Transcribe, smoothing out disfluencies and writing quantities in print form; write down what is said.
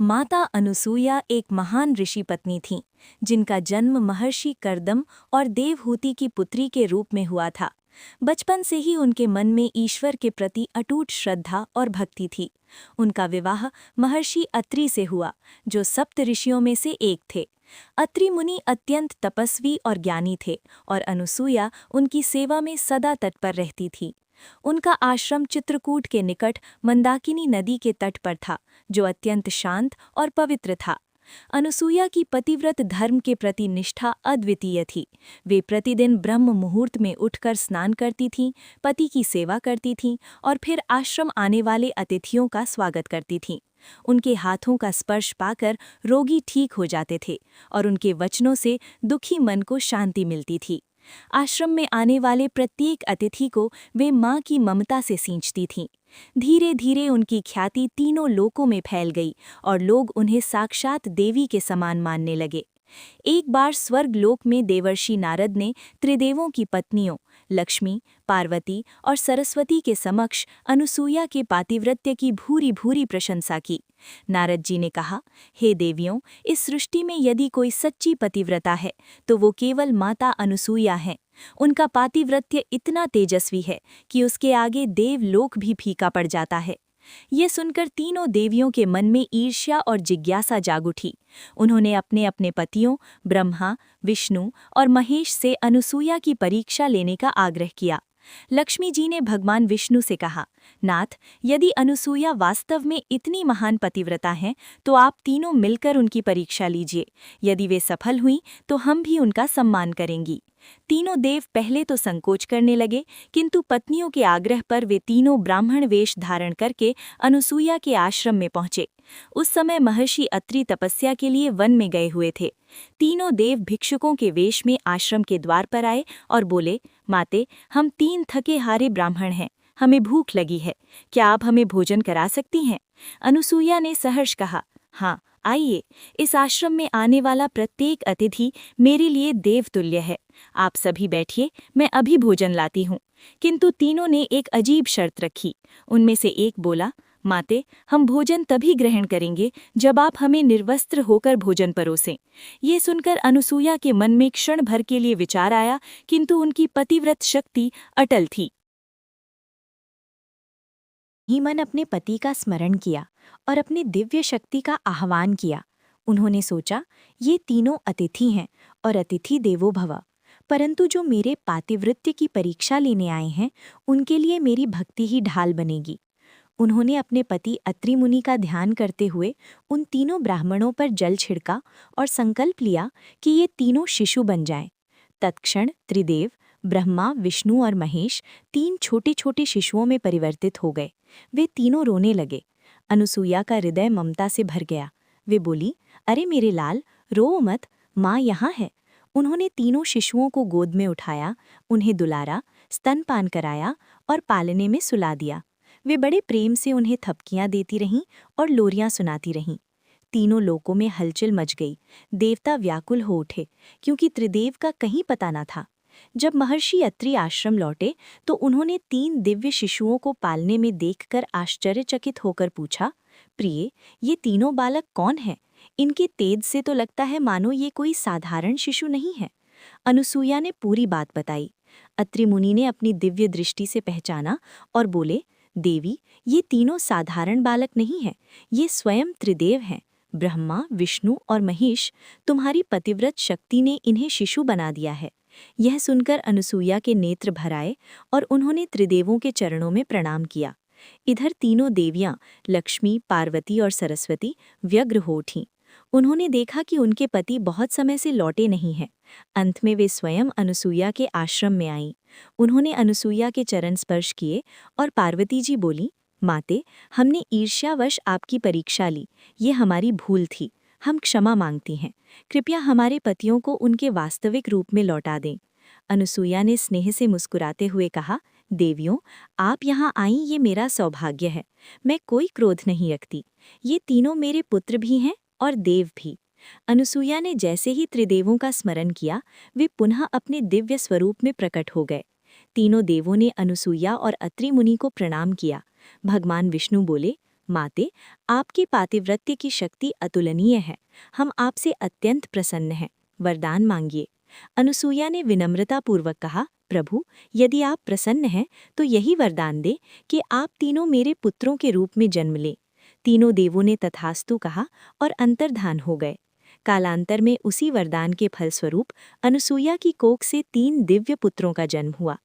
माता अनुसूया एक महान ऋषि पत्नी थीं, जिनका जन्म महर्षि कर्दम और देवहूति की पुत्री के रूप में हुआ था। बचपन से ही उनके मन में ईश्वर के प्रति अटूट श्रद्धा और भक्ति थी। उनका विवाह महर्षि अत्रि से हुआ, जो सप्त ऋषियों में से एक थे। अत्रि मुनि अत्यंत तपस्वी और ज्ञानी थे और अनुसूया उनकी सेवा में सदा तत्पर रहती थी। उनका आश्रम चित्रकूट के निकट मंदाकिनी नदी के तट पर था, जो अत्यंत शांत और पवित्र था। अनुसूया की पतिव्रत धर्म के प्रति निष्ठा अद्वितीय थी। वे प्रतिदिन ब्रह्म मुहूर्त में उठकर स्नान करती थीं, पति की सेवा करती थीं और फिर आश्रम आने वाले अतिथियों का स्वागत करती थीं। उनके हाथों का स्पर्श पाकर रोगी ठीक हो जाते थे और उनके वचनों से दुखी मन को शांति मिलती थी। आश्रम में आने वाले प्रत्येक अतिथि को वे माँ की ममता से सींचती थीं। धीरे धीरे उनकी ख्याति तीनों लोकों में फैल गई और लोग उन्हें साक्षात देवी के समान मानने लगे। एक बार स्वर्गलोक में देवर्षि नारद ने त्रिदेवों की पत्नियों लक्ष्मी, पार्वती और सरस्वती के समक्ष अनुसूया के पातिव्रत्य की भूरी भूरी प्रशंसा की। नारद जी ने कहा, हे देवियों, इस सृष्टि में यदि कोई सच्ची पतिव्रता है तो वो केवल माता अनुसूया हैं। उनका पातिव्रत्य इतना तेजस्वी है कि उसके आगे देवलोक भी फीका पड़ जाता है। ये सुनकर तीनों देवियों के मन में ईर्ष्या और जिज्ञासा जाग उठी। उन्होंने अपने अपने पतियों ब्रह्मा, विष्णु और महेश से अनुसूया की परीक्षा लेने का आग्रह किया। लक्ष्मी जी ने भगवान विष्णु से कहा, नाथ, यदि अनुसूया वास्तव में इतनी महान पतिव्रता हैं तो आप तीनों मिलकर उनकी परीक्षा लीजिए। यदि वे सफल हुई तो हम भी उनका सम्मान करेंगी। तीनों देव पहले तो संकोच करने लगे, किंतु पत्नियों के आग्रह पर वे तीनों ब्राह्मण वेश धारण करके अनुसूया के आश्रम में पहुंचे। उस समय महर्षि अत्रि तपस्या के लिए वन में गए हुए थे। तीनों देव भिक्षुकों के वेश में आश्रम के द्वार पर आए और बोले, माते, हम 3 थके हारे ब्राह्मण हैं, हमें भूख लगी है, क्या आप हमें भोजन करा सकती हैं? अनुसूया ने सहर्ष कहा, हाँ, आइए, इस आश्रम में आने वाला प्रत्येक अतिथि मेरे लिए देवतुल्य है। आप सभी बैठिए, मैं अभी भोजन लाती हूँ। किंतु तीनों ने एक अजीब शर्त रखी। उनमें से एक बोला, माते, हम भोजन तभी ग्रहण करेंगे जब आप हमें निर्वस्त्र होकर भोजन परोसें। ये सुनकर अनुसूया के मन में क्षण भर के लिए विचार आया, किंतु उनकी पतिव्रत शक्ति अटल थी। ही मन अपने पति का स्मरण किया और अपनी दिव्य शक्ति का आह्वान किया। उन्होंने सोचा, ये तीनों अतिथि हैं और अतिथि देवो भव, परंतु जो मेरे पातिव्रत्य की परीक्षा लेने आए हैं उनके लिए मेरी भक्ति ही ढाल बनेगी। उन्होंने अपने पति अत्रि मुनि का ध्यान करते हुए उन तीनों ब्राह्मणों पर जल छिड़का और संकल्प लिया कि ये तीनों शिशु बन जाएं। तत्क्षण त्रिदेव ब्रह्मा, विष्णु और महेश 3 छोटे छोटे शिशुओं में परिवर्तित हो गए। वे तीनों रोने लगे। अनुसूया का हृदय ममता से भर गया। वे बोली, अरे मेरे लाल, रो मत, माँ यहाँ है। उन्होंने तीनों शिशुओं को गोद में उठाया, उन्हें दुलारा, स्तनपान कराया और पालने में सुला दिया। वे बड़े प्रेम से उन्हें थपकियां देती रहीं और लोरियां सुनाती रहीं। तीनों लोकों में हलचल मच गई। देवता व्याकुल हो उठे, क्योंकि त्रिदेव का कहीं पता न था। जब महर्षि अत्रि आश्रम लौटे तो उन्होंने 3 दिव्य शिशुओं को पालने में देखकर आश्चर्यचकित होकर पूछा, प्रिय, ये तीनों बालक कौन हैं? इनके तेज से तो लगता है मानो ये कोई साधारण शिशु नहीं है। अनुसूया ने पूरी बात बताई। अत्रि मुनि ने अपनी दिव्य दृष्टि से पहचाना और बोले, देवी, ये तीनों साधारण बालक नहीं हैं, ये स्वयं त्रिदेव हैं। ब्रह्मा, विष्णु और महेश, तुम्हारी पतिव्रत शक्ति ने इन्हें शिशु बना दिया है। यह सुनकर अनुसूया के नेत्र भर आए और उन्होंने त्रिदेवों के चरणों में प्रणाम किया। इधर तीनों देवियां लक्ष्मी, पार्वती और सरस्वती व्यग्र हो उठीं। उन्होंने देखा कि उनके पति बहुत समय से लौटे नहीं हैं। अंत में वे स्वयं अनुसूया के आश्रम में आईं। उन्होंने अनुसूया के चरण स्पर्श किए और पार्वती जी बोली, माते, हमने ईर्ष्यावश आपकी परीक्षा ली, ये हमारी भूल थी, हम क्षमा मांगती हैं। कृपया हमारे पतियों को उनके वास्तविक रूप में लौटा दें। अनुसूया ने स्नेह से मुस्कुराते हुए कहा, देवियों, आप यहाँ आईं ये मेरा सौभाग्य है। मैं कोई क्रोध नहीं रखती। ये तीनों मेरे पुत्र भी हैं और देव भी। अनुसूया ने जैसे ही त्रिदेवों का स्मरण किया, वे पुनः अपने दिव्य स्वरूप में प्रकट हो गए। तीनों देवों ने अनुसूया और अत्रि मुनि को प्रणाम किया। भगवान विष्णु बोले, माते, आपके पातिव्रत्य की शक्ति अतुलनीय है। हम आपसे अत्यंत प्रसन्न हैं। वरदान मांगिए। अनुसूया ने विनम्रतापूर्वक कहा, प्रभु, यदि आप प्रसन्न हैं तो यही वरदान दे कि आप तीनों मेरे पुत्रों के रूप में जन्म लें। तीनों देवों ने तथास्तु कहा और अंतर्धान हो गए। कालांतर में उसी वरदान के फलस्वरूप अनुसूया की कोख से 3 दिव्य पुत्रों का जन्म हुआ।